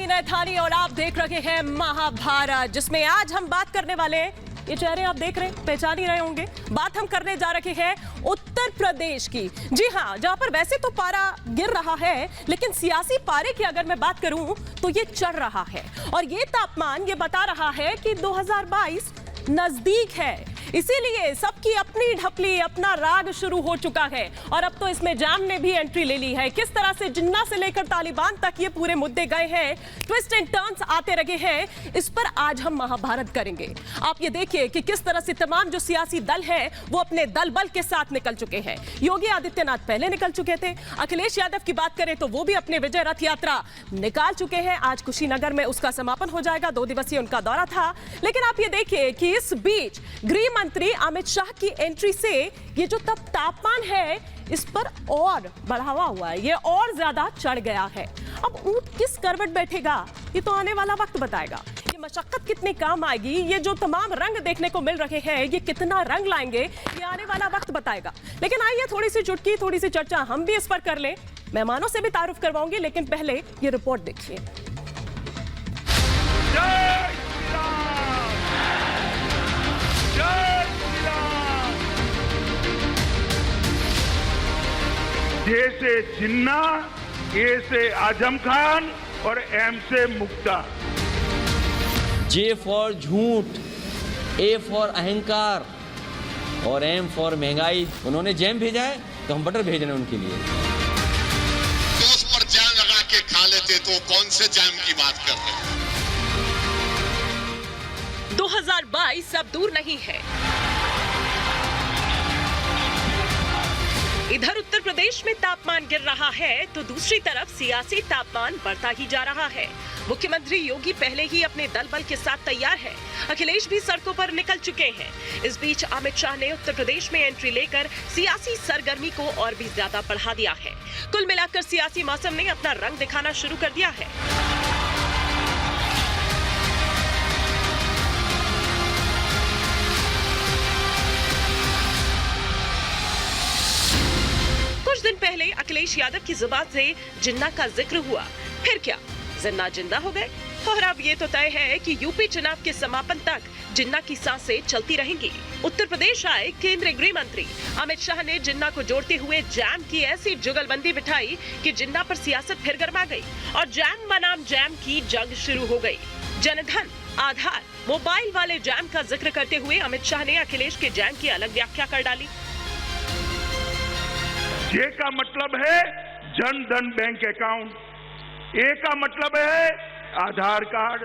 शालीन थानी और आप देख रहे हैं महाभारत, जिसमें आज हम बात करने वाले हैं, ये चेहरे आप देख रहे हैं, पहचान ही रहे होंगे। बात हम करने जा रहे हैं उत्तर प्रदेश की। जी हाँ, जहां पर वैसे तो पारा गिर रहा है, लेकिन सियासी पारे की अगर मैं बात करूं तो ये चढ़ रहा है। और ये तापमान ये बता रहा है कि 2022 नजदीक है। इसीलिए सबकी अपनी ढपली, अपना राग शुरू हो चुका है। और अब तो इसमें जाम ने भी एंट्री ले ली है। किस तरह से जिन्ना से लेकर तालिबान तक ये पूरे मुद्दे गए हैं, ट्विस्ट एंड टर्न्स आते रहे हैं, इस पर आज हम महाभारत करेंगे। आप ये देखिए कि किस तरह से तमाम जो सियासी दल है वो अपने दल बल के साथ निकल चुके हैं। योगी आदित्यनाथ पहले निकल चुके थे। अखिलेश यादव की बात करें तो वो भी अपने विजय रथ यात्रा निकाल चुके हैं। आज कुशीनगर में उसका समापन हो जाएगा, 2 दिवसीय उनका दौरा था। लेकिन आप ये देखिए कि इस बीच गृह मंत्री अमित शाह की एंट्री से ये जो तापमान है इस पर और बढ़ावा हुआ है, ये और ज्यादा चढ़ गया है। अब ऊंट किस करवट बैठेगा ये तो आने वाला वक्त बताएगा। ये मशक्कत कितनी काम आएगी, ये जो तमाम रंग देखने को मिल रहे हैं ये कितना रंग लाएंगे, ये आने वाला वक्त बताएगा। लेकिन आइए थोड़ी सी चुटकी, थोड़ी सी चर्चा हम भी इस पर कर लें। मेहमानों से भी तारुफ करवाऊंगी, लेकिन पहले ये रिपोर्ट देखिए। जे से जिन्ना, ए से आजम खान और एम से मुक्ता। जे फॉर झूठ, ए फॉर अहंकार और एम फॉर महंगाई। उन्होंने जैम भेजा है तो हम बटर भेज रहे हैं उनके लिए। तो उस पर जैम लगा के खा लेते तो कौन से जैम की बात कर रहे हैं? 2022 अब दूर नहीं है। इधर उत्तर प्रदेश में तापमान गिर रहा है तो दूसरी तरफ सियासी तापमान बढ़ता ही जा रहा है। मुख्यमंत्री योगी पहले ही अपने दल बल के साथ तैयार है। अखिलेश भी सड़कों पर निकल चुके हैं। इस बीच अमित शाह ने उत्तर प्रदेश में एंट्री लेकर सियासी सरगर्मी को और भी ज्यादा बढ़ा दिया है। कुल मिलाकर सियासी मौसम ने अपना रंग दिखाना शुरू कर दिया है। कुछ दिन पहले अखिलेश यादव की जुबान से जिन्ना का जिक्र हुआ, फिर क्या जिन्ना जिंदा हो गए। और अब ये तो तय है कि यूपी चुनाव के समापन तक जिन्ना की सांसें चलती रहेंगी। उत्तर प्रदेश आए केंद्रीय गृह मंत्री अमित शाह ने जिन्ना को जोड़ते हुए जैम की ऐसी जुगलबंदी बिठाई कि जिन्ना पर सियासत फिर गर्मा गई और जैम बनाम जैम की जंग शुरू हो गई। जनधन, आधार, मोबाइल वाले जैम का जिक्र करते हुए अमित शाह ने अखिलेश के जैम की अलग व्याख्या कर डाली। जे का मतलब है जन धन बैंक अकाउंट, ए का मतलब है आधार कार्ड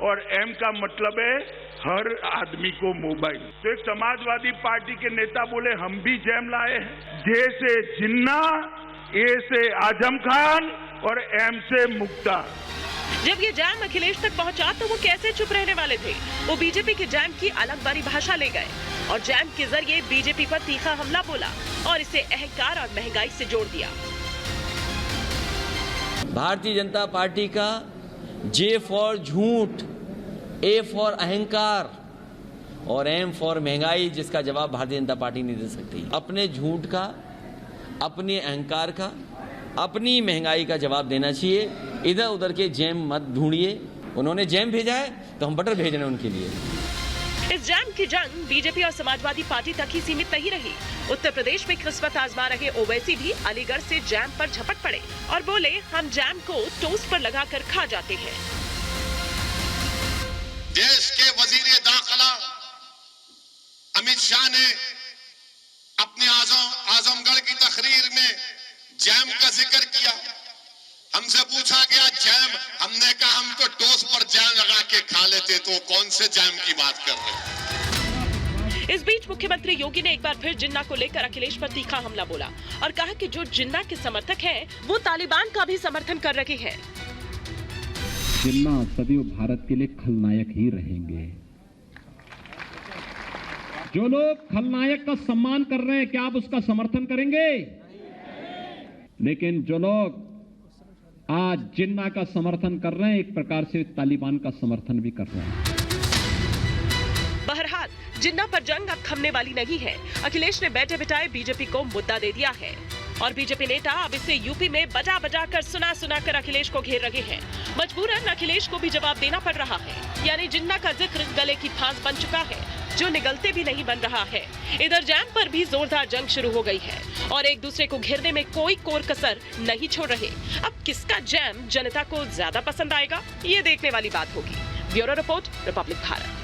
और एम का मतलब है हर आदमी को मोबाइल। तो एक समाजवादी पार्टी के नेता बोले हम भी जैम लाए हैं। जे से जिन्ना, ए से आजम खान और एम से मुक्ता। जब ये जैम अखिलेश तक पहुंचा तो वो कैसे चुप रहने वाले थे। वो बीजेपी के जैम की अलग बारी भाषा ले गए और जैम के जरिए बीजेपी पर तीखा हमला बोला और इसे अहंकार और महंगाई से जोड़ दिया। भारतीय जनता पार्टी का जे फॉर झूठ, ए फॉर अहंकार और एम फॉर महंगाई, जिसका जवाब भारतीय जनता पार्टी नहीं दे सकती। अपने झूठ का, अपने अहंकार का, अपनी महंगाई का जवाब देना चाहिए। इधर उधर के जैम मत ढूंढिए। उन्होंने जैम भेजा है तो हम बटर भेज रहे हैं उनके लिए। इस जैम की जंग बीजेपी और समाजवादी पार्टी तक ही सीमित नहीं रही। उत्तर प्रदेश में किस्मत आजमा रहे ओवैसी भी अलीगढ़ से जैम पर झपट पड़े और बोले हम जैम को टोस्ट पर लगाकर खा जाते हैं। देश के वजीर दाखिला अमित शाह ने अपने आजमगढ़ की तकरीर में जैम का जिक्र किया। हमसे पूछा गया जैम, हमने कहा हम तो टोस्ट पर जैम लगा के खा लेते तो कौन से जैम की बात कर रहे हैं? इस बीच मुख्यमंत्री योगी ने एक बार फिर जिन्ना को लेकर अखिलेश पर तीखा हमला बोला और कहा कि जो जिन्ना के समर्थक हैं वो तालिबान का भी समर्थन कर रहे हैं। जिन्ना सदैव भारत के लिए खलनायक ही रहेंगे। जो लोग खलनायक का सम्मान कर रहे हैं क्या आप उसका समर्थन करेंगे? लेकिन जो लोग आज जिन्ना का समर्थन कर रहे हैं एक प्रकार से तालिबान का समर्थन भी कर रहे हैं। बहरहाल जिन्ना पर जंग अब थमने वाली नहीं है। अखिलेश ने बैठे बिठाए बीजेपी को मुद्दा दे दिया है और बीजेपी नेता अब इसे यूपी में बजा बजा कर सुना कर अखिलेश को घेर रहे हैं। मजबूरन अखिलेश को भी जवाब देना पड़ रहा है। यानी जिन्ना का जिक्र गले की फांस बन चुका है, जो निगलते भी नहीं बन रहा है। इधर जैम पर भी जोरदार जंग शुरू हो गई है और एक दूसरे को घेरने में कोई कोर कसर नहीं छोड़ रहे। अब किसका जैम जनता को ज्यादा पसंद आएगा, ये देखने वाली बात होगी। Bureau report, Republic Bharat.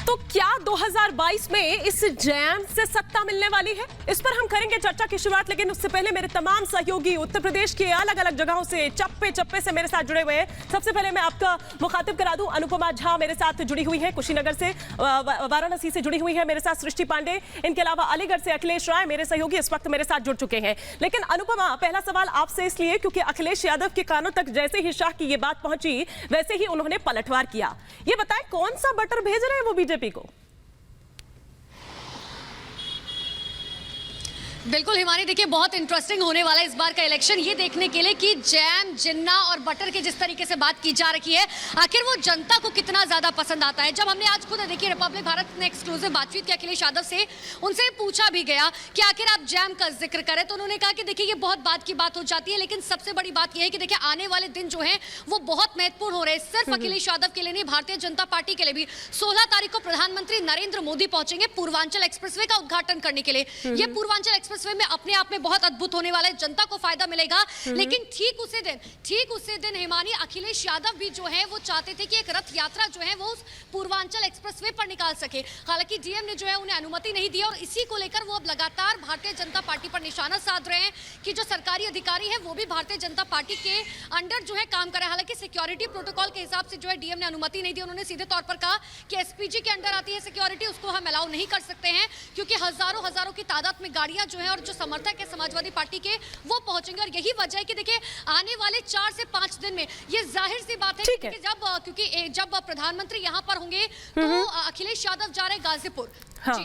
तो क्या 2022 में इस जैम से सत्ता मिलने वाली है? इस पर हम करेंगे चर्चा की शुरुआत, लेकिन उससे पहले मेरे तमाम सहयोगी उत्तर प्रदेश के अलग अलग जगहों से चप्पे चप्पे से मेरे साथ जुड़े हुए हैं। सबसे पहले मैं आपका मुखातिब करा दूं, अनुपमा झा मेरे साथ जुड़ी हुई है कुशीनगर से, वाराणसी से जुड़ी हुई है मेरे साथ सृष्टि पांडे, इनके अलावा अलीगढ़ से अखिलेश राय मेरे सहयोगी इस वक्त मेरे साथ जुड़ चुके हैं। लेकिन अनुपमा, पहला सवाल आपसे इसलिए क्योंकि अखिलेश यादव के कानों तक जैसे ही शाह की ये बात पहुंची वैसे ही उन्होंने पलटवार किया। ये बताएं कौन सा बटर भेज रहे हैं वो बीजेपी को? बिल्कुल हिमानी, देखिए बहुत इंटरेस्टिंग होने वाला है इस बार का इलेक्शन, ये देखने के लिए कि जैम, जिन्ना और बटर की जिस तरीके से बात की जा रही है, आखिर वो जनता को कितना ज्यादा पसंद आता है। जब हमने आज खुद देखिए रिपब्लिक भारत ने एक्सक्लूसिव बातचीत की अखिलेश यादव से, उनसे पूछा भी गया कि आखिर आप जैम का जिक्र करें, तो उन्होंने कहा कि देखिए ये बहुत बात की बात हो जाती है, लेकिन सबसे बड़ी बात यह है कि देखिए आने वाले दिन जो है वो बहुत महत्वपूर्ण हो रहे हैं। सिर्फ अखिलेश यादव के लिए नहीं, भारतीय जनता पार्टी के लिए भी। 16 तारीख को प्रधानमंत्री नरेंद्र मोदी पहुंचेंगे पूर्वांचल एक्सप्रेसवे का उद्घाटन करने के लिए। ये पूर्वांचल एक्सप्रेसवे में अपने आप में बहुत अद्भुत होने वाला है, जनता को फायदा मिलेगा। लेकिन ठीक उसी दिन हिमानी, अखिलेश यादव भी जो है वो चाहते थे कि एक रथ यात्रा जो है वो उस पूर्वांचल एक्सप्रेसवे पर निकाल सके। हालांकि डीएम ने जो है उन्हें अनुमति नहीं दी और इसी को लेकर वो अब लगातार भारतीय जनता पार्टी पर निशाना साध रहे हैं कि जो सरकारी अधिकारी है वो भी भारतीय जनता पार्टी के अंडर जो है काम कर रहे हैं। हालांकि सिक्योरिटी प्रोटोकॉल के हिसाब से जो है डीएम ने अनुमति नहीं दी। उन्होंने सीधे तौर पर कहा कि एसपीजी के अंडर आती है सिक्योरिटी, उसको हम अलाउ नहीं कर सकते हैं, क्योंकि हजारों की तादाद में गाड़ियां जो है और जो समर्थक है समाजवादी पार्टी के वो पहुंचेंगे। और यही वजह है कि देखिए आने वाले 4 से 5 दिन में ये जाहिर सी बात है कि जब प्रधानमंत्री यहां पर होंगे तो अखिलेश यादव जा रहे हैं गाजीपुर। हाँ।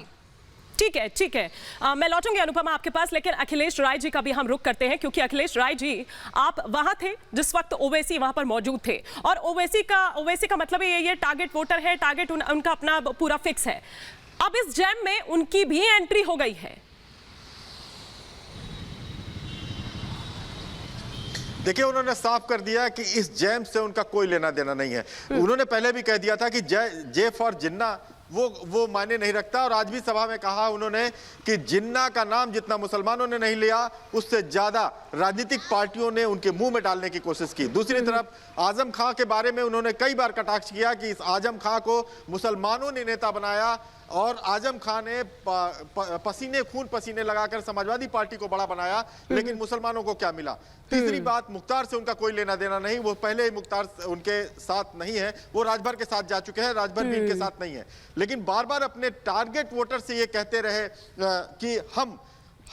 ठीक है। मैं लौटूंगी अनुपमा आपके पास, लेकिन अखिलेश राय जी का भी हम रुख करते हैं, क्योंकि अखिलेश राय जी आप वहां थे जिस वक्त ओवैसी वहां पर मौजूद थे, और ओवैसी का मतलब ये टारगेट वोटर है, टारगेट उनका अपना पूरा फिक्स है। अब इस जैम में उनकी भी एंट्री हो गई है। देखिए, उन्होंने साफ कर दिया कि इस जैम से उनका कोई लेना देना नहीं है। उन्होंने पहले भी कह दिया था कि जे फॉर जिन्ना वो मायने नहीं रखता, और आज भी सभा में कहा उन्होंने कि जिन्ना का नाम जितना मुसलमानों ने नहीं लिया उससे ज्यादा राजनीतिक पार्टियों ने उनके मुंह में डालने की कोशिश की। दूसरी तरफ आजम खां के बारे में उन्होंने कई बार कटाक्ष किया कि इस आजम खां को मुसलमानों ने नेता बनाया, और आजम खान ने खून पसीने लगाकर समाजवादी पार्टी को बड़ा बनाया, लेकिन मुसलमानों को क्या मिला। तीसरी बात, मुख्तार से उनका कोई लेना देना नहीं, वो पहले ही मुख्तार उनके साथ नहीं है, वो राजभर के साथ जा चुके हैं, राजभर भी इनके साथ नहीं है। लेकिन बार बार अपने टारगेट वोटर से ये कहते रहे कि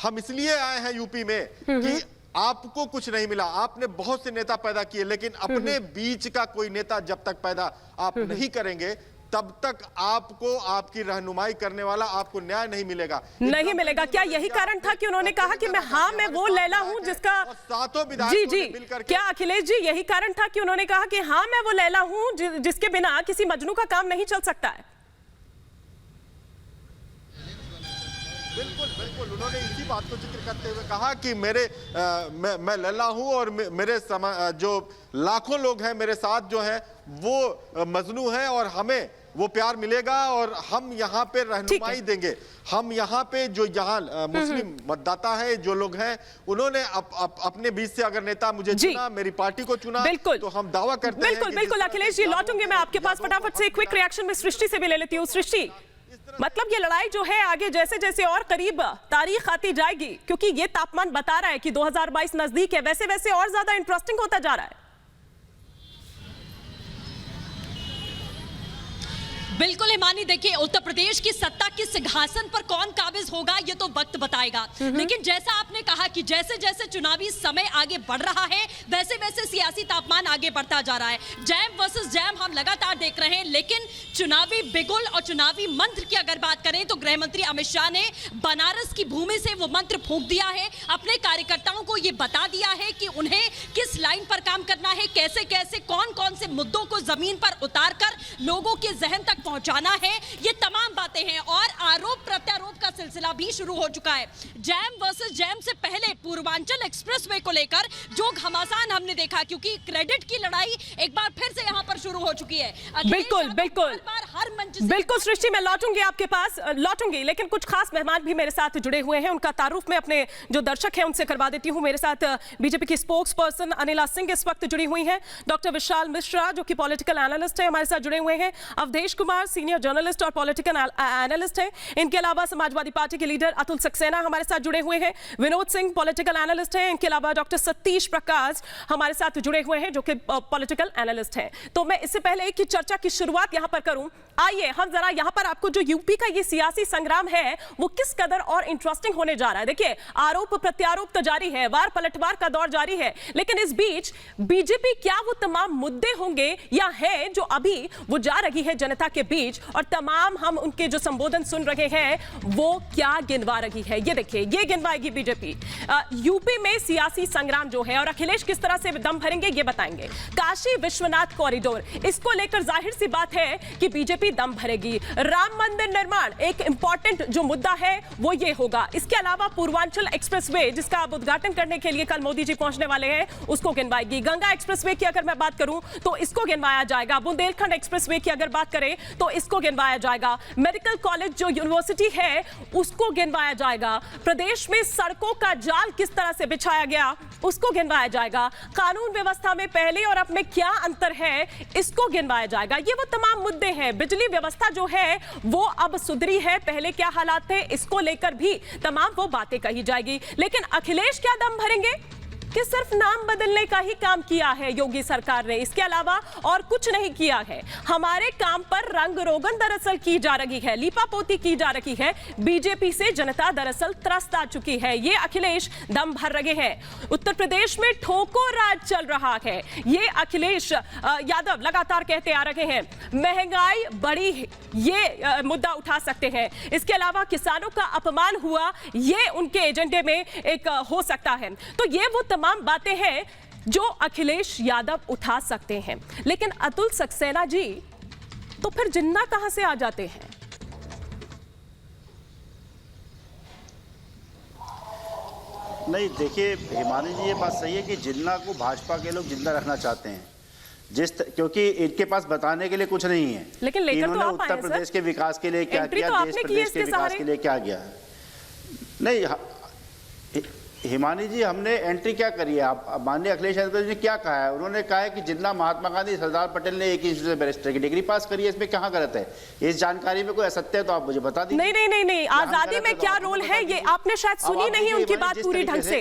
हम इसलिए आए हैं यूपी में कि आपको कुछ नहीं मिला, आपने बहुत से नेता पैदा किए, लेकिन अपने बीच का कोई नेता जब तक पैदा आप नहीं करेंगे तब तक आपको आपकी रहनुमाई करने वाला आपको न्याय नहीं मिलेगा। क्या यही कारण था कि उन्होंने कहा कि मैं वो लैला हूं जिसका सातों विधायकों ने मिलकर क्या अखिलेश जी यही कारण था कि उन्होंने कहा कि हाँ मैं वो लैला हूं जिसके बिना किसी मजनू का काम नहीं चल सकता है? बिल्कुल उन्होंने इसी बात को जिक्र करते हुए कहा कि मैं लल्ला हूं और मेरे जो लाखों लोग हैं मेरे साथ जो है वो मजनू हैं, और हमें वो प्यार मिलेगा और हम यहाँ पे रहनुमाई देंगे। हम यहाँ पे जो यहाँ मुस्लिम मतदाता है, जो लोग हैं, उन्होंने अपने बीच से अगर नेता मुझे चुना, मेरी पार्टी को चुना, तो हम दावा करते हैं। बिल्कुल अखिलेश जी, लौटूंगी मैं आपके पास फटाफट से। क्विक रिएक्शन में सृष्टि से भी ले लेती हूँ। सृष्टि, मतलब ये लड़ाई जो है आगे जैसे जैसे और करीब तारीख आती जाएगी, क्योंकि ये तापमान बता रहा है कि 2022 नजदीक है, वैसे वैसे और ज्यादा इंटरेस्टिंग होता जा रहा है। बिल्कुल हिमानी, देखिए उत्तर प्रदेश की सत्ता के सिंहासन पर कौन काबिज होगा ये तो वक्त बताएगा, लेकिन जैसा आपने कहा कि जैसे जैसे चुनावी समय आगे बढ़ रहा है वैसे वैसे सियासी तापमान आगे बढ़ता जा रहा है। जैम वर्सेस जैम हम लगातार देख रहे हैं, लेकिन चुनावी बिगुल और चुनावी मंत्र की अगर बात करें तो गृह मंत्री अमित शाह ने बनारस की भूमि से वो मंत्र फूंक दिया है। अपने कार्यकर्ताओं को ये बता दिया है कि उन्हें किस लाइन पर काम करना है, कैसे कैसे कौन कौन से मुद्दों को जमीन पर उतार कर लोगों के जहन तक पहुंचाना है, ये तमाम बातें हैं और आरोप प्रत्यारोप का सिलसिला भी शुरू हो चुका है। जैम वर्सेस जैम से पहले पूर्वांचल एक्सप्रेसवे को लेकर जो घमासान हमने देखा, क्योंकि क्रेडिट की लड़ाई एक बार फिर से यहाँ पर शुरू हो चुकी है। बिल्कुल बिल्कुल हर मंच बिल्कुल सृष्टि, मैं लौटूंगी आपके पास, लौटूंगी, लेकिन कुछ खास मेहमान भी मेरे साथ जुड़े हुए हैं, उनका तारुफ मैं अपने जो दर्शक हैं उनसे करवा देती हूं। मेरे साथ बीजेपी की स्पोक्स पर्सन अनिला सिंह इस वक्त जुड़ी हुई हैं, डॉक्टर विशाल मिश्रा जो कि पॉलिटिकल एनालिस्ट है हमारे साथ जुड़े हुए हैं, अवधेश कुमार सीनियर जर्नलिस्ट और पॉलिटिकल एनालिस्ट है, इनके अलावा समाजवादी पार्टी के लीडर अतुल सक्सेना हमारे साथ जुड़े हुए हैं, विनोद सिंह पॉलिटिकल एनालिस्ट है, इनके अलावा डॉक्टर सतीश प्रकाश हमारे साथ जुड़े हुए हैं जो कि पॉलिटिकल एनालिस्ट हैं। तो मैं इससे पहले कि चर्चा की शुरुआत यहां पर करूं, आइए हम जरा यहां पर आपको जो यूपी का ये सियासी संग्राम है वो किस कदर और इंटरेस्टिंग होने जा रहा है। देखिए, आरोप प्रत्यारोप तो जारी है, वार पलटवार का दौर जारी है, लेकिन इस बीच बीजेपी क्या वो तमाम मुद्दे होंगे या है जो अभी वो जा रही है जनता के बीच और तमाम हम उनके जो संबोधन सुन रहे हैं वो क्या गिनवा रही है। ये देखिए, ये गिनवाएगी बीजेपी। यूपी में सियासी संग्राम जो है और अखिलेश किस तरह से दम भरेंगे ये बताएंगे। काशी विश्वनाथ कॉरिडोर, इसको लेकर जाहिर सी बात है कि बीजेपी दम भरेगी। राम मंदिर निर्माण एक इंपॉर्टेंट जो मुद्दा है वो ये होगा। इसके अलावा पूर्वांचल एक्सप्रेसवे जिसका अब उद्घाटन करने के लिए कल मोदी जी पहुंचने वाले हैं उसको गिनवाएगी। गंगा एक्सप्रेसवे की अगर मैं बात करूं तो इसको गिनवाया जाएगा। बुंदेलखंड एक्सप्रेसवे की अगर बात करें तो इसको गिनवाया जाएगा। मेडिकल कॉलेज जो यूनिवर्सिटी है उसको गिनवाया जाएगा। प्रदेश में सड़कों का जाल किस तरह से बिछाया गया उसको गिनवाया जाएगा। कानून व्यवस्था में पहले और अब में क्या अंतर है इसको गिनवाया जाएगा। ये वो तमाम मुद्दे हैं। बिजली व्यवस्था जो है वो अब सुधरी है, पहले क्या हालात थे इसको लेकर भी तमाम वो बातें कही जाएगी। लेकिन अखिलेश क्या दम भरेंगे कि सिर्फ नाम बदलने का ही काम किया है योगी सरकार ने, इसके अलावा और कुछ नहीं किया है। हमारे काम पर रंग रोगन दरअसल की जा रही है, लीपापोती की जा रही है। बीजेपी से जनता दरअसल त्रस्त आ चुकी है। ये अखिलेश दम भर रहे हैं। उत्तर प्रदेश में ठोको राज चल रहा है, ये अखिलेश यादव लगातार कहते आ रहे हैं। महंगाई बढ़ी, ये मुद्दा उठा सकते हैं। इसके अलावा किसानों का अपमान हुआ, ये उनके एजेंडे में एक हो सकता है। तो ये वो तमाम बातें हैं जो अखिलेश यादव उठा सकते हैं। लेकिन अतुल सक्सेना जी, तो फिर जिन्ना कहां से आ जाते हैं? नहीं, देखिए हिमानी जी, ये बात सही है कि जिन्ना को भाजपा के लोग जिंदा रखना चाहते हैं, क्योंकि इनके पास बताने के लिए कुछ नहीं है। लेकिन लेकर इन्होंने तो आप उत्तर प्रदेश के विकास के लिए क्या किया, तो देश प्रदेश के विकास के लिए क्या किया। नहीं हिमानी जी, हमने एंट्री क्या करी है? आप माननीय अखिलेश यादव जी ने क्या कहा है? उन्होंने कहा है कि जिन्ना महात्मा गांधी सरदार पटेल ने एक इंस्टीट्यूट से बैरिस्टर की डिग्री पास करी है, इसमें कहाँ गलत है? इस जानकारी में कोई असत्य है तो आप मुझे बता दीजिए। नहीं, आजादी में क्या रोल है ये आपने शायद सुनी नहीं उनकी बात पूरी ढंग से।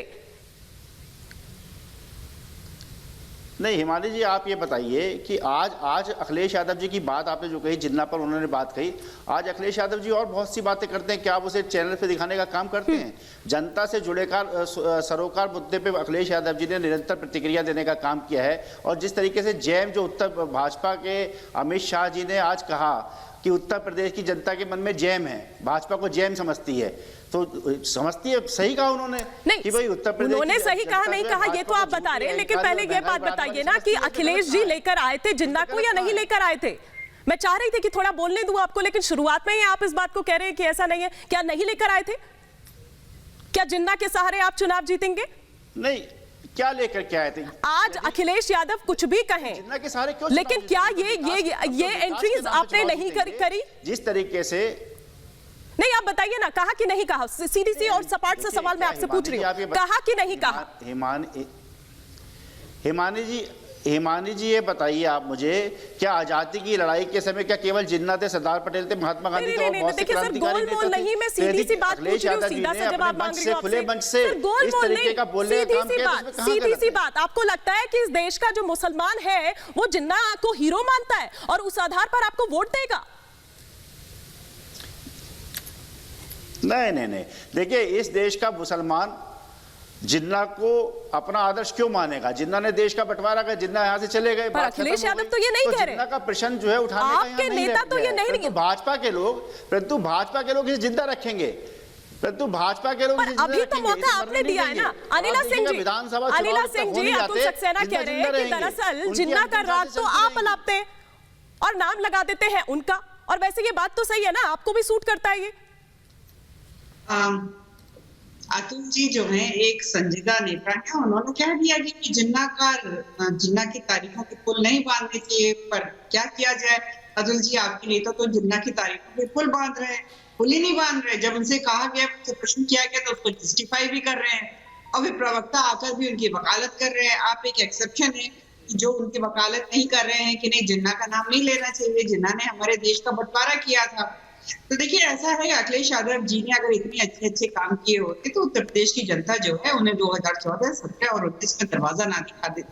नहीं हिमानी जी, आप ये बताइए कि आज अखिलेश यादव जी की बात आपने जो कही, जिन्ना पर उन्होंने बात कही, आज अखिलेश यादव जी और बहुत सी बातें करते हैं, क्या आप उसे चैनल पे दिखाने का काम करते हैं? जनता से जुड़े सरोकार मुद्दे पे अखिलेश यादव जी ने निरंतर प्रतिक्रिया देने का काम किया है। और जिस तरीके से जैम जो उत्तर भाजपा के अमित शाह जी ने आज कहा कि उत्तर प्रदेश की जनता के मन में जैम है, भाजपा को जैम समझती है, तो समझती है, सही कहा उन्होंने कि भाई उत्तर प्रदेश, उन्होंने सही कहा नहीं कहा ये तो आप बता रहे हैं, लेकिन पहले ये बात बताइए ना कि अखिलेश जी लेकर आए थे जिन्ना को या नहीं लेकर आए थे? मैं चाह रही थी कि थोड़ा बोलने दूं आपको, लेकिन शुरुआत में ही आप इस बात को कह रहे हैं कि ऐसा नहीं है। क्या नहीं लेकर आए थे? क्या जिन्ना के सहारे आप चुनाव जीतेंगे? नहीं, क्या लेकर क्या आए थे? आज अखिलेश यादव कुछ भी कहें, जिन्ना के सहारे क्यों? लेकिन क्या ये एंट्रीज आपने नहीं करी? जिस तरीके से नहीं, आप बताइए ना, कहा कि नहीं कहा? सीधी सी और सपाट सा सवाल मैं आपसे पूछ रही हूँ, कहा कि नहीं कहा? हिमानी जी ये बताइए आप मुझे, क्या आजादी की लड़ाई के समय क्या केवल जिन्ना थे, सरदार पटेल थे, महात्मा गांधी थे और बहुत से क्रांतिकारी नेता थे? नहीं, मैं सीधी सी बात पूछ रही हूँ, सीधा सा जवाब मांग रही हूँ खुले मंच से इस तरीके का बोलने का काम किया, सीधी सी बात। आपको लगता है कि इस देश का जो मुसलमान है वो जिन्ना को हीरो मानता है और उस आधार पर आपको वोट देगा? नहीं, देखिए, इस देश का मुसलमान जिन्ना को अपना आदर्श क्यों मानेगा? जिन्ना ने देश का बंटवारा कर, जिन्ना यहाँ से चले गए, पर अखिलेश यादव तो ये नहीं कह रहे। जिन्ना का प्रश्न जो है उठाने का आपके नेता तो ये नहीं, परंतु भाजपा के लोग इसे जिंदा रखेंगे, परंतु भाजपा के लोग अभी तो मौका आपने दिया है ना। अनिला सिंह जी, अतुल सक्सेना कह रहे हैं कि दरअसल जिन्ना का राग तो आप अलापते और नाम लगा देते हैं उनका, और वैसे ये बात तो सही है ना, आपको भी सूट करता है ये? अतुल जी जो है एक संजीदा नेता है, उन्होंने कह दिया कि जिन्ना की तारीफों के पुल नहीं बांधने चाहिए, पर क्या किया जाए अतुल जी, आपके नेता तो जिन्ना की तारीफों के पुल बांध रहे हैं, पुल ही नहीं बांध रहे। जब उनसे कहा गया, उनसे प्रश्न किया गया तो उसको जस्टिफाई भी कर रहे हैं, और फिर प्रवक्ता आकर भी उनकी वकालत कर रहे हैं। आप एक एक्सेप्शन है जो उनकी वकालत नहीं कर रहे हैं कि नहीं जिन्ना का नाम नहीं लेना चाहिए, जिन्ना ने हमारे देश का बंटवारा किया था। तो देखिए ऐसा है, अखिलेश यादव जी ने अगर इतने अच्छे काम किए होते तो उत्तर प्रदेश की जनता जो है उन्हें 2014, 17 और 19 में दरवाजा ना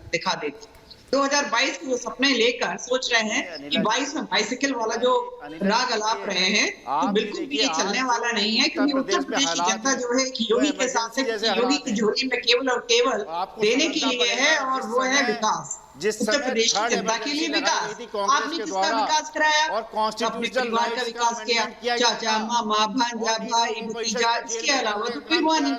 दिखा देती। 2022 के जो सपने लेकर सोच रहे हैं कि 22 में बाइसिकल वाला जो राग अलाप रहे हैं, तो बिल्कुल भी ये चलने वाला नहीं है, क्योंकि उत्तर प्रदेश की जनता जो है योगी के साथ योगी की झोली में केवल और केवल देने के लिए है, और वो है विकास। उत्तर प्रदेश की जनता के लिए विकास। आपने किसका विकास कराया? अपने परिवार का विकास किया, चाचा, मामा, भांजा, भाई, भतीजा, इसके अलावा तो कोई हुआ नहीं।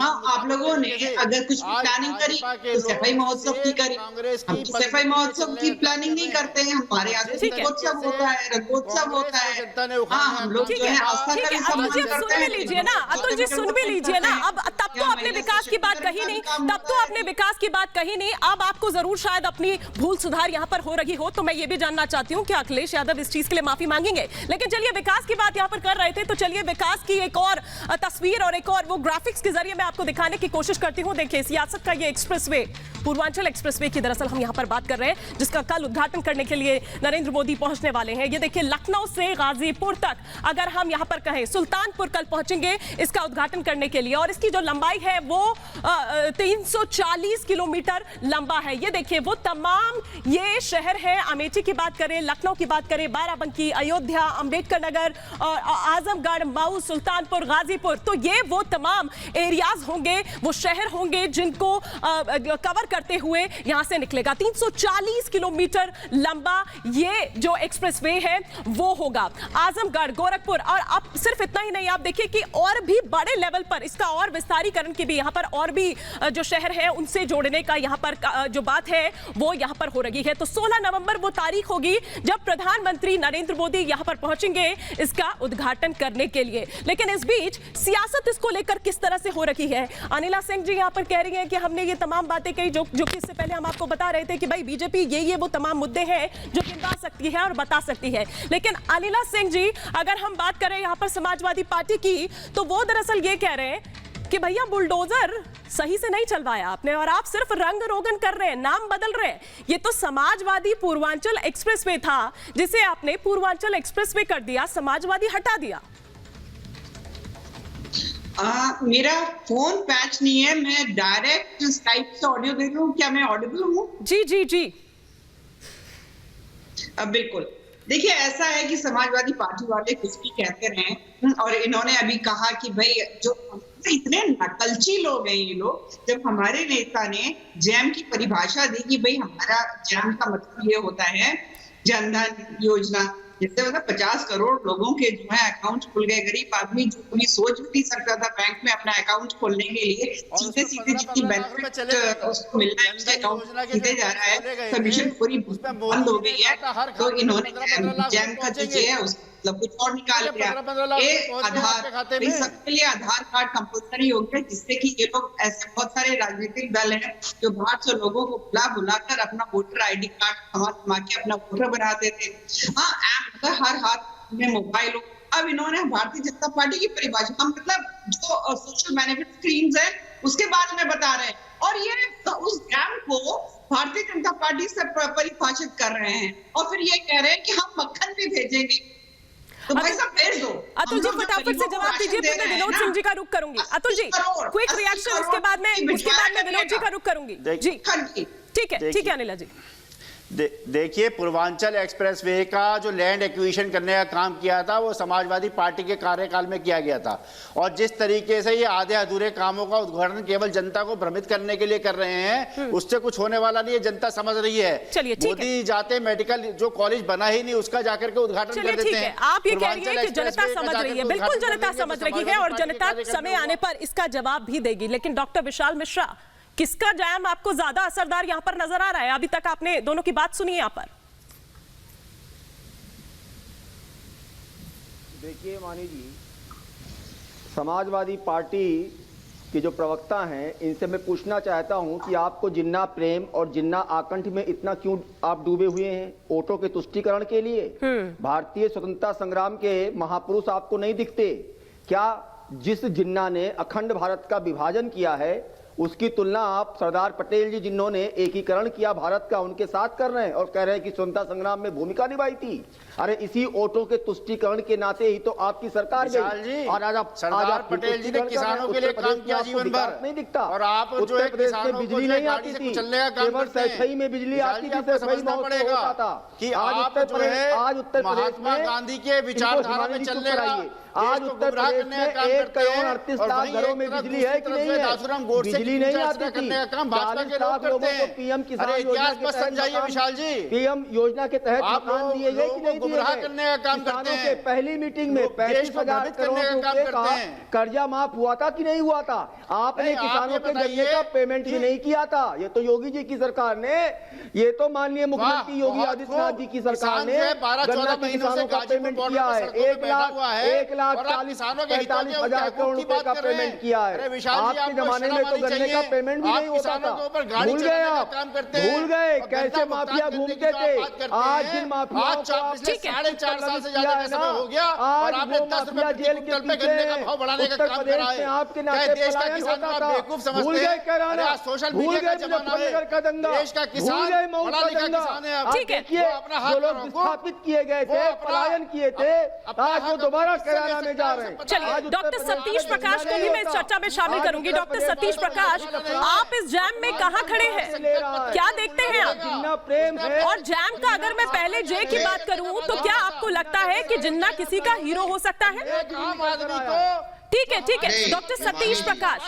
हाँ, आप लोगों ने अगर कुछ प्लानिंग करी तो सफाई महोत्सव की करी। हम सफाई महोत्सव की प्लानिंग नहीं करते हैं, हमारे यहाँ दीपोत्सव होता है, रंगोत्सव होता है। हाँ, हम लोग जो है आस्था का भी सम्मान करते हैं। लीजिए ना अतुल जी, सुन भी लीजिए ना। अब तब तो आपने विकास की बात कही नहीं, अब आपको जरूर शायद अपनी भूल सुधार यहां पर हो रही हो, तो मैं ये भी जानना चाहती हूं कि अखिलेश यादव इस चीज के लिए माफी मांगेंगे। लेकिन चलिए, विकास की बात यहां पर कर रहे थे, तो चलिए विकास की एक और तस्वीर और एक और वो ग्राफिक्स के जरिए मैं आपको दिखाने की कोशिश करती हूं। देखिए, सियासत का ये एक्सप्रेसवे, पूर्वांचल एक्सप्रेसवे की दरअसल हम यहां पर बात कर रहे हैं, जिसका कल उद्घाटन करने के लिए नरेंद्र मोदी पहुंचने वाले हैं। ये देखिए, लखनऊ से गाजीपुर तक, अगर हम यहां पर कहें सुल्तानपुर कल पहुंचेंगे इसका उद्घाटन करने के लिए, और इसकी जो लंबाई है वो 340 किलोमीटर लंबा है। ये देखिए, वो तमाम ये शहर है, अमेठी की बात करें, लखनऊ की बात करें, बाराबंकी, अयोध्या, अंबेडकर नगर, आजमगढ़, मऊ, सुल्तानपुर, गाजीपुर, तो ये वो तमाम एरियाज होंगे, वो शहर होंगे जिनको कवर करते हुए यहां से निकलेगा। 340 किलोमीटर लंबा ये जो एक्सप्रेसवे है वो होगा। आजमगढ़, गोरखपुर, और अब सिर्फ इतना ही नहीं, आप देखिए कि और भी बड़े लेवल पर इसका और विस्तारीकरण की भी यहां पर और भी जो शहर है उनसे जोड़ने का यहां पर जो बात है वो यहां पर हो रही है। तो 16 नवंबर वो तारीख होगी जब प्रधानमंत्री नरेंद्र मोदी यहां पर पहुंचेंगे इसका उद्घाटन करने के लिए। लेकिन इस बीच सियासत इसको लेकर किस तरह से हो रही है? अनिला सिंह जी यहां पर कह रही हैं कि हमने ये तमाम बातें कही जो कि इससे पहले हम आपको बता रहे थे कि भाई बीजेपी ये वो तमाम मुद्दे हैं जो गिनवा सकती है और बता सकती है। लेकिन अनिला सिंह जी, अगर हम बात करें यहां पर समाजवादी पार्टी की, तो वो दरअसल ये कह रहे हैं कि भैया बुलडोजर सही से नहीं चलवाया आपने और आप सिर्फ रंग रोगन कर रहे हैं, नाम बदल रहे हैं। ये तो समाजवादी पूर्वांचल एक्सप्रेसवे था जिसे आपने पूर्वांचल एक्सप्रेसवे कर दिया, समाजवादी हटा दिया। मेरा फोन पैच नहीं है, मैं डायरेक्ट स्काइप से ऑडियो दे रहा हूँ। क्या मैं ऑडिबल हूँ? जी जी जी, बिल्कुल। देखिए, ऐसा है कि समाजवादी पार्टी वाले कुछ भी कहते रहे, और इन्होंने अभी कहा कि भाई जो इतने नकलची लोग हैं ये लोग। जब हमारे नेता ने जैम की परिभाषा दी कि भाई हमारा जैम का मतलब ये होता है जनधन योजना, जिससे मतलब 50 करोड़ लोगों के जो है अकाउंट खुल गए। गरीब आदमी जो कभी सोच भी नहीं सकता था बैंक में अपना अकाउंट खोलने के लिए, सीधे सीधे जितनी बेनिफिट उसको मिलना है उसके अकाउंट सीधे जा रहा है। कमीशन पूरी बंद हो गई है, तो इन्होंने जैम का जो है मतलब कुछ और निकाल दिया। आधार, सबके लिए आधार कार्ड कंपल्सरी हो गया, जिससे कि ये लोग, ऐसे बहुत सारे राजनीतिक दल हैं जो बाहर से लोगों को बुलाकर अपना वोटर आईडी कार्ड कमा के अपना वोटर बनाते थे। हाँ, ऐप हर हाथ में मोबाइल हो। अब इन्होंने भारतीय जनता पार्टी की परिभाषा, हम मतलब जो सोशल बेनिफिट स्कीम्स है उसके बारे में बता रहे हैं, और ये उस ज्ञान को भारतीय जनता पार्टी से परिभाषित कर रहे हैं, और फिर ये कह रहे हैं कि हम मक्खन भी भेजेंगे। तो भाई साहब भेज दो। अतुल जी फटाफट से जवाब दीजिए, फिर मैं विनोद सिंह जी का रुख करूंगी। अतुल जी क्विक रिएक्शन, उसके बाद मैं विनोद जी का रुख करूंगी। जी ठीक है अनिला जी। देखिए, पूर्वांचल एक्सप्रेसवे का जो लैंड एक्विजिशन करने का काम किया था वो समाजवादी पार्टी के कार्यकाल में किया गया था, और जिस तरीके से ये आधे अधूरे कामों का उद्घाटन केवल जनता को भ्रमित करने के लिए कर रहे हैं, उससे कुछ होने वाला नहीं है, जनता समझ रही है। मोदी जाते मेडिकल जो कॉलेज बना ही नहीं उसका जाकर के उद्घाटन कर देते हैं। आप ये कह रही है कि जनता समझ रही है, बिल्कुल जनता समझ रही है, और जनता समय आने पर इसका जवाब भी देगी। लेकिन डॉक्टर विशाल मिश्रा, किसका जैम आपको ज्यादा असरदार यहां पर नजर आ रहा है? अभी तक आपने दोनों की बात सुनी है यहां पर। देखिए मानी जी, समाजवादी पार्टी के जो प्रवक्ता हैं इनसे मैं पूछना चाहता हूं कि आपको जिन्ना प्रेम और जिन्ना आकंठ में इतना क्यों आप डूबे हुए हैं? वोटों के तुष्टीकरण के लिए? भारतीय स्वतंत्रता संग्राम के महापुरुष आपको नहीं दिखते क्या? जिस जिन्ना ने अखंड भारत का विभाजन किया है उसकी तुलना आप सरदार पटेल जी जिन्होंने एकीकरण किया भारत का उनके साथ कर रहे हैं और कह रहे हैं कि स्वतंत्रता संग्राम में भूमिका निभाई थी। अरे इसी वोटों के तुष्टीकरण के नाते ही तो आपकी सरकार गई। और आज आप सरदार पटेल जी ने किसानों के लिए काम किया जीवन भर, नहीं दिखता। और आप उत्तर प्रदेश में बिजली नहीं आती थी, केवल सैफई में बिजली आती थी, सैफई महोत्सव होता था। कि आज उत्तर प्रदेश में गांधी के विचारधारा में चलने रही। आज उत्तर प्रदेश में 1,38,00,000 घरों में बिजली है कि नहीं है? बिजली नहीं आती थी। 40 लाख लोगों को पीएम किसान योजना के तहत विशाल जी, पीएम योजना के तहत मकान दिए गए कि नहीं दिए गए? करने का काम करते हैं। के पहली मीटिंग में 35,000 करोड़ रुपए का कर्जा माफ हुआ था कि नहीं हुआ था? आपने किसानों के गन्ने का पेमेंट भी नहीं किया था। ये तो योगी जी की सरकार ने, ये तो माननीय मुख्यमंत्री योगी आदित्यनाथ जी की सरकार ने गन्ना के किसानों का पेमेंट किया है। 1,40,45,000 करोड़ रुपए का पेमेंट किया है। आपके जमाने में तो गन्ने का पेमेंट भी नहीं होता था। भूल गए आप, भूल गए कैसे माफिया घूमते थे। आज जिन माफियाओं को 4.5 साल से ज्यादा का समय हो गया और आपने 10 रुपए जेल के गन्ने का भाव बढ़ाने का काम करा है। आपके नाते देश का किसान को आप बेवकूफ समझते हैं। सोशल मीडिया का जमाना है। देश का किसान पढ़ा लिखा किसान है। ठीक है, ये अपना हाथ लोग स्थापित किए गए थे, पलायन किए थे, आज वो दोबारा कराना में जा रहे हैं। चलिए डॉक्टर सतीश प्रकाश को भी मैं इस चर्चा में शामिल करूंगी। डॉक्टर सतीश प्रकाश, आप इस जैम में कहां खड़े हैं, क्या देखते हैं आप? प्रेम है और जैम का अगर मैं पहले जे की बात करूं तो क्या आपको लगता है कि जिन्ना किसी का हीरो हो सकता है? ठीक है, ठीक है डॉक्टर सतीश प्रकाश।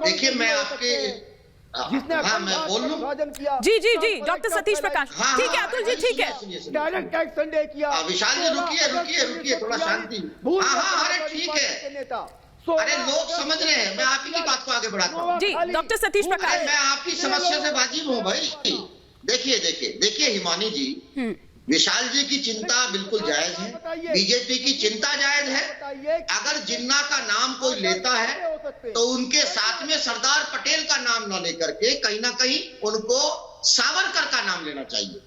देखिए मैं आपके मैं बोल लूं। जी जी जी डॉक्टर सतीश प्रकाश। ठीक है अतुल जी, ठीक है। डायरेक्ट टैक्स संडे किया। विशाल जी रुकिए थोड़ा शांति। हाँ अरे ठीक है, अरे लोग समझ रहे हैं, मैं आप ही की बात को आगे बढ़ाता हूँ। जी डॉक्टर सतीश प्रकाश, मैं आपकी समस्या से वाजिब हूँ भाई। देखिए हिमानी जी, विशाल जी की चिंता बिल्कुल जायज है, बीजेपी की चिंता जायज है। अगर जिन्ना का नाम कोई लेता है तो उनके साथ में सरदार पटेल का नाम न लेकर के कहीं ना कहीं उनको सावरकर का नाम लेना चाहिए,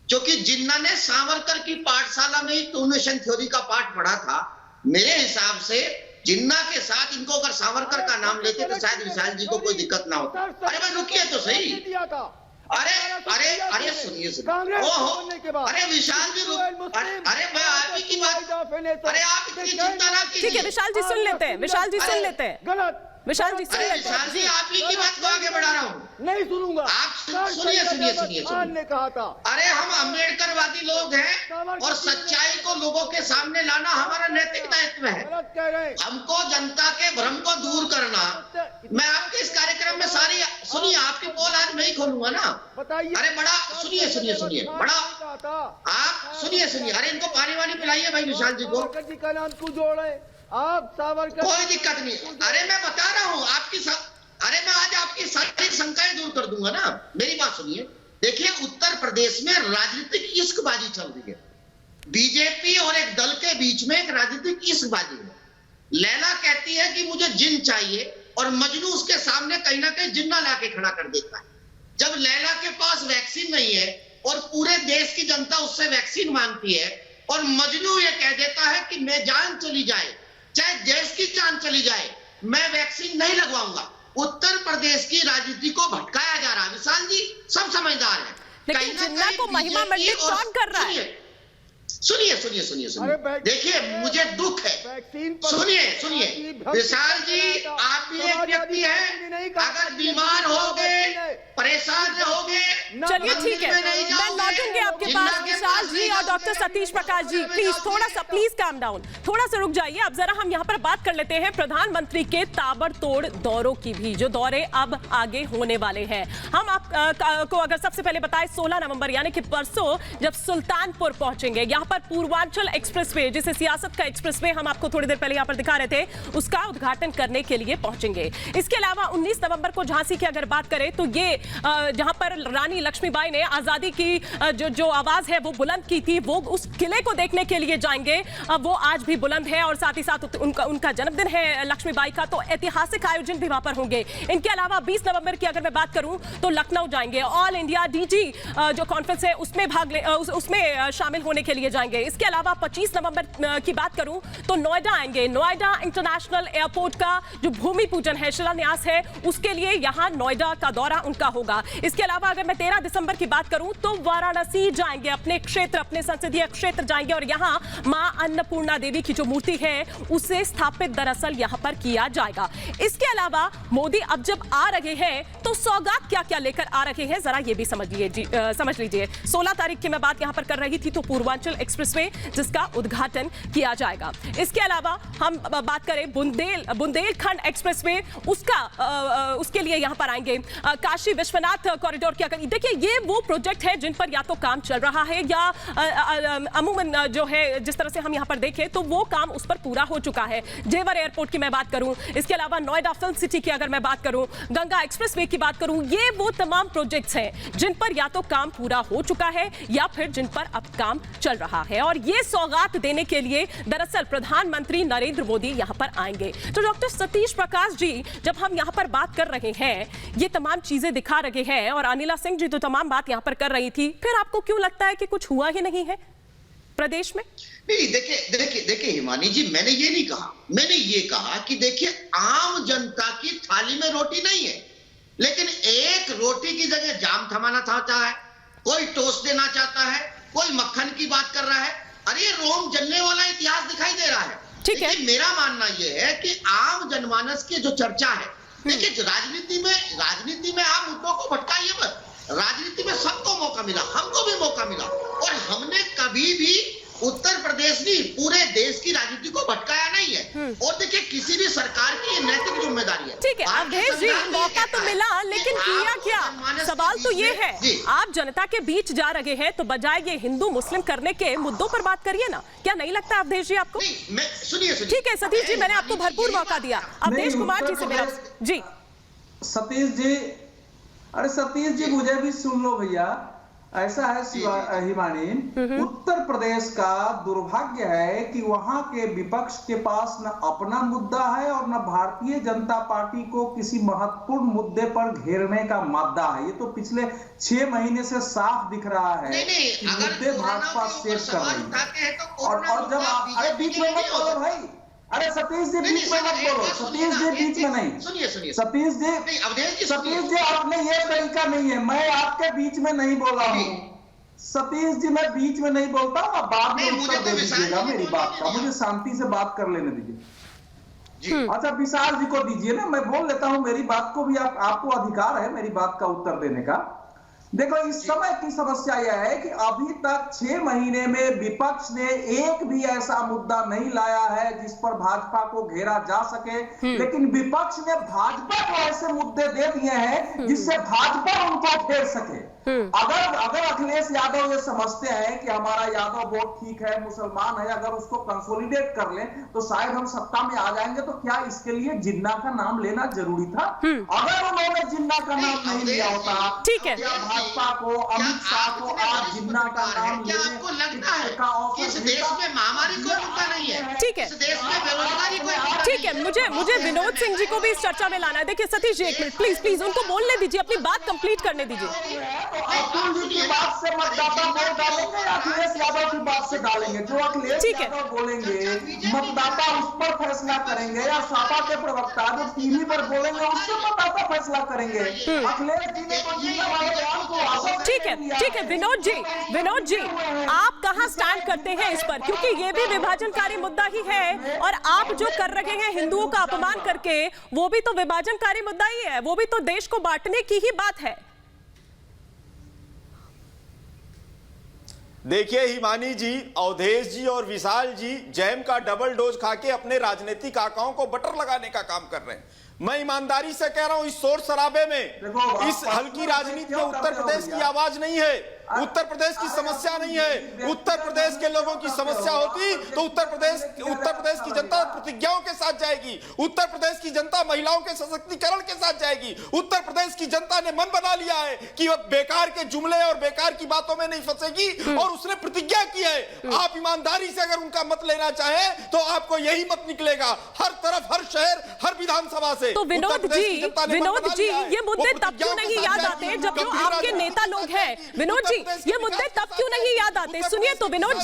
क्योंकि जिन्ना ने सावरकर की पाठशाला में ही टू नेशन थ्योरी का पाठ पढ़ा था। मेरे हिसाब से जिन्ना के साथ इनको अगर सावरकर का नाम लेते तो शायद विशाल जी को कोई दिक्कत ना होता। अरे भाई रुकिए तो सही। अरे सुनिए अरे विशाल जी अरे मैं आप ही की बात, अरे आप इतनी चिंता ना कीजिए। ठीक है विशाल जी सुन लेते हैं, विशाल जी सुन लेते हैं, गलत विशाल जी सुन लेते हैं। विशाल जी आप ही की बात को आगे बढ़ा रहा हूँ, नहीं सुनूंगा। आप सुनिए। ने कहा था अरे हम अम्बेडकरवादी लोग हैं और सच्चाई को लोगों के सामने लाना हमारा नैतिक दायित्व है। हमको जनता के भ्रम को दूर करना। मैं आपके इस कार्यक्रम में सारी सुनिए, आपकी पोल आज मैं ही खोलूंगा ना। बताइए। अरे बड़ा सुनिए बड़ा आप सुनिए। अरे इनको पानी वानी पिलाइए भाई विशाल जी को। जी का नाम क्यों जोड़े आप? सावरकर कोई दिक्कत नहीं। अरे मैं बता रहा हूँ अरे मैं आज आपकी सारी शंकाएं दूर कर दूंगा ना। मेरी बात सुनिए। देखिए उत्तर प्रदेश में राजनीतिक इश्कबाजी चल रही है। बीजेपी और एक दल के बीच में एक राजनीतिक इश्कबाजी है। लैला कहती है कि मुझे जिन चाहिए और मजनू उसके सामने कहीं ना कहीं जिन्ना लाके खड़ा कर देता है। जब लैला के पास वैक्सीन नहीं है और पूरे देश की जनता उससे वैक्सीन मांगती है और मजनू ये कह देता है कि मैं जान चली जाए, चाहे देश की जान चली जाए, मैं वैक्सीन नहीं लगवाऊंगा। उत्तर प्रदेश की राजनीति को भटकाया जा रहा है। विशाल जी सब समझदार है। लेकिन जिन्ना को महिमा मंडित कौन कर रहा है? सुनिए देखिए मुझे दुख है। सुनिए विशाल जी, आप भी एक व्यक्ति हैं। अगर बीमार हो गए, परेशान रहोगे, चलिए ठीक है, मैं लौटूंगी आपके पास विशाल जी और डॉक्टर सतीश प्रकाश जी। प्लीज थोड़ा सा प्लीज काम डाउन, थोड़ा सा रुक जाइए। अब जरा हम यहाँ पर बात कर लेते हैं प्रधानमंत्री के ताबड़तोड़ दौरों की भी, जो दौरे अब आगे होने वाले हैं। हम आपको अगर सबसे पहले बताएं 16 नवंबर यानी कि परसों जब सुल्तानपुर पहुंचेंगे, यहाँ पर पूर्वांचल एक्सप्रेसवे, जिसे सियासत का एक्सप्रेसवे हम आपको थोड़ी देर पहले यहाँ पर दिखा रहे थे, उसका उद्घाटन करने के लिए पहुंचेंगे। इसके अलावा 19 नवंबर को झांसी की अगर बात करें तो ये जहां पर रानी लक्ष्मीबाई ने आजादी की जो आवाज है वो बुलंद बुलंद की थी, वो उस किले को देखने के लिए जाएंगे। वो आज भी बुलंद है और साथ ही साथ उनका जन्मदिन है लक्ष्मीबाई का, तो ऐतिहासिक आयोजन भी वहां पर होंगे। इनके अलावा 20 नवंबर की अगर मैं बात करूं तो लखनऊ जाएंगे, ऑल इंडिया डीजी जो कॉन्फ्रेंस है उसमें शामिल होने के लिए जाएंगे। इसके अलावा 25 नवंबर की बात करूं तो नोएडा आएंगे। नोएडा इंटरनेशनल एयरपोर्ट का जो भूमि पूजन है, शिलान्यास है, उसके लिए यहां नोएडा का दौरा उनका होगा। इसके अलावा अगर मैं 13 दिसंबर की बात करूं तो वाराणसी जाएंगे, अपने क्षेत्र, अपने संसदीय क्षेत्र जाएंगे और यहां मां अन्नपूर्णा देवी की जो मूर्ति है उसे स्थापित दरअसल यहां पर किया जाएगा। इसके अलावा मोदी अब जब आ रहे हैं तो सौगात क्या क्या लेकर आ रहे हैं, जरा ये भी समझ लीजिए। 16 तारीख की मैं बात यहां पर कर रही थी तो पूर्वांचल एक्सप्रेसवे जिसका उद्घाटन किया जाएगा। इसके अलावा हम बात करें बुंदेलखंड एक्सप्रेसवे, उसके लिए यहां पर आएंगे। काशी विश्वनाथ कॉरिडोर की अगर देखिए, ये वो प्रोजेक्ट है जिन पर या तो काम चल रहा है या अमूमन जो है जिस तरह से हम यहां पर देखें तो वो काम उस पर पूरा हो चुका है। जेवर एयरपोर्ट की मैं बात करूं, इसके अलावा नोएडा फिल्म सिटी की अगर मैं बात करूं, गंगा एक्सप्रेसवे की बात करूं, ये वो तमाम प्रोजेक्ट्स हैं जिन पर या तो काम पूरा हो चुका है या फिर जिन पर अब काम चल रहा है। और ये सौगात देने के लिए दरअसल प्रधानमंत्री नरेंद्र मोदी यहां पर आएंगे। तो डॉक्टर सतीश प्रकाश जी, जब हम यहां पर बात कर रहे हैं, ये तमाम चीजें दिखा रहे हैं और अनिला सिंह जी तो तमाम बात यहां पर कर रही थी, फिर आपको क्यों लगता है कि कुछ हुआ ही नहीं है प्रदेश में? नहीं, देखिए हिमानी जी, मैंने ये नहीं कहा, मैंने ये कहा कि देखिए आम जनता की थाली में रोटी नहीं है, लेकिन एक रोटी की जगह जाम थमाना चाहता है, कोई टोस्ट देना चाहता है, कोई मक्खन की बात कर रहा है। अरे रोम जलने वाला इतिहास दिखाई दे रहा है। ठीक है, मेरा मानना यह है कि आम जनमानस की जो चर्चा है, देखिए राजनीति में आप मुद्दों को भटकाइए मत। राजनीति में सबको मौका मिला, हमको भी मौका मिला, और हमने कभी भी उत्तर प्रदेश नहीं पूरे देश की राजनीति को भटकाया नहीं है। और देखिए, किसी भी सरकार की नैतिक जिम्मेदारी है। ठीक है अवधेश जी, मौका तो मिला, लेकिन किया क्या? सवाल तो ये है, आप जनता के बीच जा रहे हैं तो बजाय ये हिंदू मुस्लिम करने के मुद्दों पर बात करिए ना। क्या नहीं लगता अवधेश जी आपको? सुनिए, ठीक है सतीश जी, मैंने आपको भरपूर मौका दिया। अवधेश कुमार जी से मेरा जी। सतीश जी, अरे सतीश जी मुझे भी सुन लो भैया। ऐसा है हिमानी, उत्तर प्रदेश का दुर्भाग्य है कि वहां के विपक्ष के पास न अपना मुद्दा है और न भारतीय जनता पार्टी को किसी महत्वपूर्ण मुद्दे पर घेरने का मादा है। ये तो पिछले 6 महीने से साफ दिख रहा है कि मुद्दे भाजपा सेट कर रही है। और जब अरे बीच में मत बोलो भाई, अरे सतीश जी बीच में मत बोलो, सतीश जी बीच में नहीं। सुनिए सतीश जी आपने ये तरीका नहीं है, मैं आपके बीच में नहीं बोला हूँ। सतीश जी मैं बीच में नहीं बोलता हूँ, आप बाद में उत्तर दे दीजिएगा मेरी बात का, मुझे शांति से बात कर लेने दीजिए। अच्छा विशाल जी को दीजिए ना, मैं बोल लेता हूँ, मेरी बात को भी आपको अधिकार है मेरी बात का उत्तर देने का। देखो इस समय की समस्या यह है कि अभी तक 6 महीने में विपक्ष ने एक भी ऐसा मुद्दा नहीं लाया है जिस पर भाजपा को घेरा जा सके, लेकिन विपक्ष ने भाजपा को ऐसे मुद्दे दे दिए हैं जिससे भाजपा उनको घेर सके। अगर अखिलेश यादव ये समझते हैं कि हमारा यादव वोट ठीक है, मुसलमान है, अगर उसको कंसोलिडेट कर ले तो शायद हम सत्ता में आ जाएंगे, तो क्या इसके लिए जिन्ना का नाम लेना जरूरी था? अगर उन्होंने जिन्ना का नाम नहीं लिया होता, ठीक है, भाजपा को, अमित शाह को आज जिन्ना का नाम लेने का ऑफर, इस देश में महामारी कोई मुद्दा नहीं है, ठीक है, इस देश में बेरोजगारी कोई मुद्दा, ठीक है, मुझे विनोद सिंह जी को भी इस चर्चा में लाना है। देखिए सतीश जी, एक मिनट प्लीज उनको बोलने दीजिए, अपनी बात कंप्लीट करने दीजिए। अतुल जी की बात से मतदाता वोट डालेंगे या अखिलेश यादव की बात से डालेंगे? जो अखिलेश यादव बोलेंगे मतदाता उस पर फैसला करेंगे, या सपा के प्रवक्ता जो टीवी पर बोलेंगे उससे मतदाता फैसला करेंगे। अखिलेश जी ने तो जीने वाले राम को वापस, ठीक है विनोद जी आप कहां स्टैंड करते हैं इस पर, क्योंकि ये भी विभाजनकारी मुद्दा ही है और आप जो कर रहे हैं हिंदुओं का अपमान करके, वो भी तो विभाजनकारी मुद्दा ही है, वो भी तो देश को बांटने की ही बात है। देखिए हिमानी जी, अवधेश जी और विशाल जी जैम का डबल डोज खा के अपने राजनीतिक आकाओं को बटर लगाने का काम कर रहे हैं। मैं ईमानदारी से कह रहा हूं, इस शोर शराबे में, इस हल्की राजनीति में उत्तर प्रदेश की आवाज नहीं है, उत्तर प्रदेश की समस्या नहीं है। उत्तर प्रदेश के लोगों की समस्या होती तो उत्तर प्रदेश की जनता प्रतिज्ञाओं के साथ जाएगी, उत्तर प्रदेश की जनता महिलाओं के सशक्तिकरण के साथ जाएगी। उत्तर प्रदेश की जनता ने मन बना लिया है कि वह बेकार के जुमले और बेकार की बातों में नहीं फंसेगी और उसने प्रतिज्ञा की है। आप ईमानदारी से अगर उनका मत लेना चाहे तो आपको यही मत निकलेगा, हर तरफ, हर शहर, हर विधानसभा से। तो विनोद जी ये मुद्दे तब क्यों नहीं याद आते जब जो आपके नेता लोग हैं? विनोद जी ये मुद्दे तब क्यों नहीं याद आते? सुनिए तो विनोद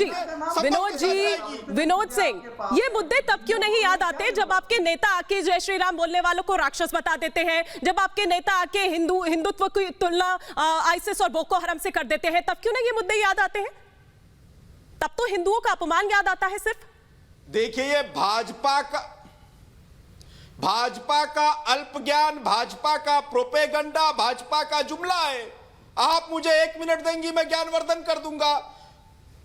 सिंह, ये मुद्दे तब क्यों नहीं याद आते जब आपके नेता आके जय श्री राम बोलने वालों को राक्षस बता देते हैं, जब आपके नेता आके हिंदुत्व की तुलना आईसिस और बोको हराम से कर देते हैं, तब क्यों नहीं ये मुद्दे याद आते हैं? तब तो हिंदुओं का अपमान याद आता है सिर्फ। देखिए, ये भाजपा का अल्प ज्ञान, भाजपा का प्रोपेगंडा, भाजपा का जुमला है। आप मुझे 1 मिनट देंगी, मैं ज्ञानवर्धन कर दूंगा।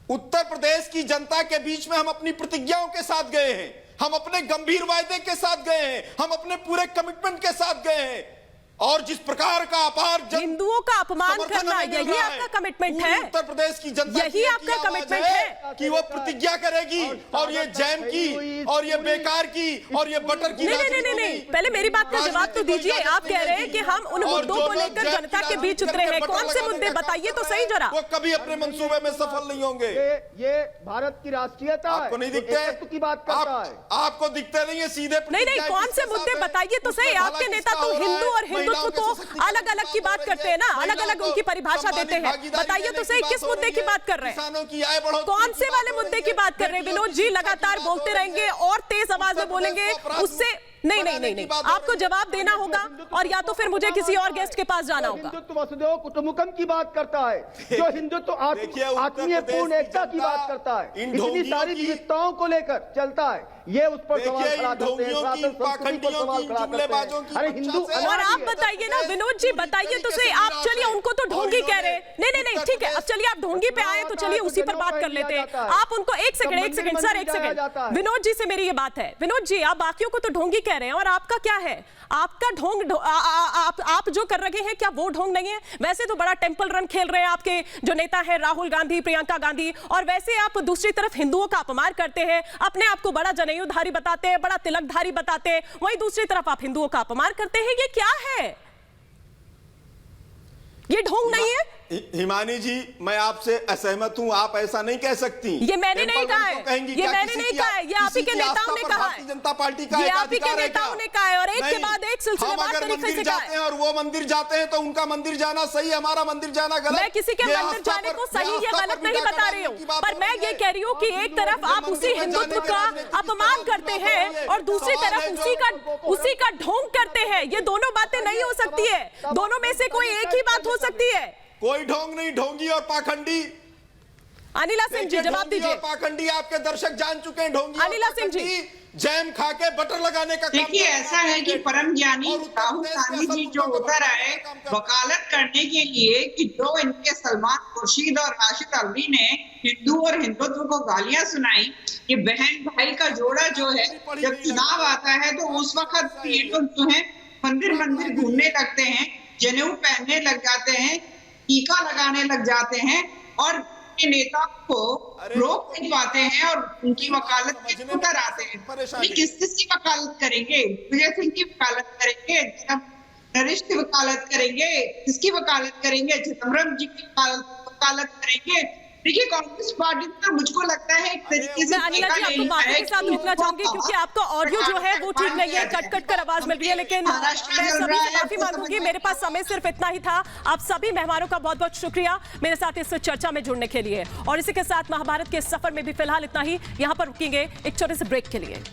उत्तर प्रदेश की जनता के बीच में हम अपनी प्रतिज्ञाओं के साथ गए हैं, हम अपने गंभीर वायदे के साथ गए हैं, हम अपने पूरे कमिटमेंट के साथ गए हैं। और जिस प्रकार का अपार हिंदुओं का अपमान करना, यही आपका कमिटमेंट है? उत्तर प्रदेश की जनता, यही आपका कमिटमेंट है कि वो प्रतिज्ञा करेगी और ये जैम की और ये बेकार की और ये बटर की। नहीं, पहले मेरी बात का जवाब तो दीजिए। आप कह रहे हैं कि हम उन मुद्दों को लेकर जनता के बीच उतरे हैं, कौन से मुद्दे बताइए तो सही जरा। वो कभी अपने मंसूबे में सफल नहीं होंगे। ये भारत की राष्ट्रीयता आपको नहीं दिखते? की बात करता है, आपको दिखते नहीं है सीधे? नहीं, कौन से मुद्दे बताइए तो सही। आपके नेता तो हिंदू और हिंदुत्व को अलग अलग की बात करते हैं ना, अलग अलग उनकी परिभाषा देते हैं। बताइए तो सही किस मुद्दे की बात कर रहे हैं, कौन से वाले मुद्दे की बात कर रहे हैं? विनोद जी लगातार बोलते रहेंगे और तेज आवाज में बोलेंगे, उससे नहीं, आपको जवाब देना होगा और या तो फिर मुझे किसी और गेस्ट के पास जाना होगा। हिंदुत्व वसुधैव कुटुंबकम की बात करता है, जो हिंदुत्व आत्मीय पूर्ण एकता की बात करता है, इतनी सारी विविधताओं को लेकर चलता है, ये उस पर सवाल खड़ा करते हैं, संस्कृति पर सवाल खड़ा करते हैं। अरे हिंदू, और आप बताइए ना विनोद जी, बताइए तो सही। आप चलिए, उनको तो ढोंगी कह रहे हैं। नहीं, ठीक है, अब चलिए आप ढोंगी पे आए तो चलिए उसी पर बात कर लेते हैं। आप उनको एक सेकंड सर, एक सेकंड। विनोद जी से मेरी ये बात है। विनोद जी, आप बाकियों को तो ढोंगी कह रहे हैं और आपका क्या है? आपका ढोंग आप जो कर रहे हैं, क्या वो ढोंग नहीं है? वैसे तो बड़ा टेंपल रन खेल रहे हैं आपके जो नेता है राहुल गांधी, प्रियंका गांधी, और वैसे आप दूसरी तरफ हिंदुओं का अपमान करते हैं, अपने आप को बड़ा जनेऊधारी बताते हैं, बड़ा तिलकधारी बताते हैं, वहीं दूसरी तरफ आप हिंदुओं का अपमान करते हैं। ये क्या है? ये ढोंग नहीं है? हिमानी जी, मैं आपसे असहमत हूं, आप ऐसा नहीं कह सकती। ये मैंने नहीं कहा है, ये मैंने नहीं कहा है, ये आप ही के नेताओं ने कहा है, भारतीय जनता पार्टी का ये आप ही के नेताओं ने कहा है और एक के बाद एक सिलसिलेवार तरीके से कहा है। और वो मंदिर जाते हैं तो उनका मंदिर जाना सही, हमारा मंदिर जाना गलत। मैं किसी के मंदिर जाने को सही या गलत नहीं बता रही हूँ, पर मैं ये कह रही हूँ कि एक तरफ आप उसी हिंदुत्व का अपमान करते हैं और दूसरी तरफ उसी का ढोंग करते हैं। ये दोनों बातें नहीं हो सकती है, दोनों में से कोई एक ही बात हो सकती है। कोई ढोंग नहीं, ढोंगी और पाखंडी। अनिला सिंह जी जवाब दीजिए। पाखंडी आपके दर्शक जान चुके हैं। ढोंगी अनिला सिंह जी, जैम खा के बटर लगाने का देखिए, ऐसा है कि परम ज्ञानी राहुल गांधी जी जो उतर आए वकालत करने के लिए कि जो इनके सलमान खुर्शीद और राशिद अल्वी ने हिंदू और हिंदुत्व को गालियां सुनाई, कि बहन भाई का जोड़ा जो है जब चुनाव आता है तो उस वक्त ये लोग जो है मंदिर घूमने लगते हैं, जनेऊ पहनने लग जाते हैं, टीका लगाने लग जाते हैं और नेता को रोक नहीं पाते हैं और उनकी वकालत में उतर आते हैं। किस की वकालत करेंगे? विजय सिंह की वकालत करेंगे, नरेश की वकालत करेंगे, किसकी वकालत करेंगे? चिदम्बरम जी की वकालत करेंगे। देखिए, कांग्रेस पार्टी तो मुझको लगता है एक तरीके से अनिला जी आपको बातों के साथ रुकना चाहूंगी क्योंकि आपका ऑडियो जो है वो ठीक नहीं है, कट कर आवाज मिल रही है, लेकिन मैं सभी से माफी मांगूंगी, मेरे पास समय सिर्फ इतना ही था। आप सभी मेहमानों का बहुत बहुत शुक्रिया मेरे साथ इस चर्चा में जुड़ने के लिए, और इसी के साथ महाभारत के सफर में भी फिलहाल इतना ही। यहाँ पर रुकेंगे एक छोटे से ब्रेक के लिए।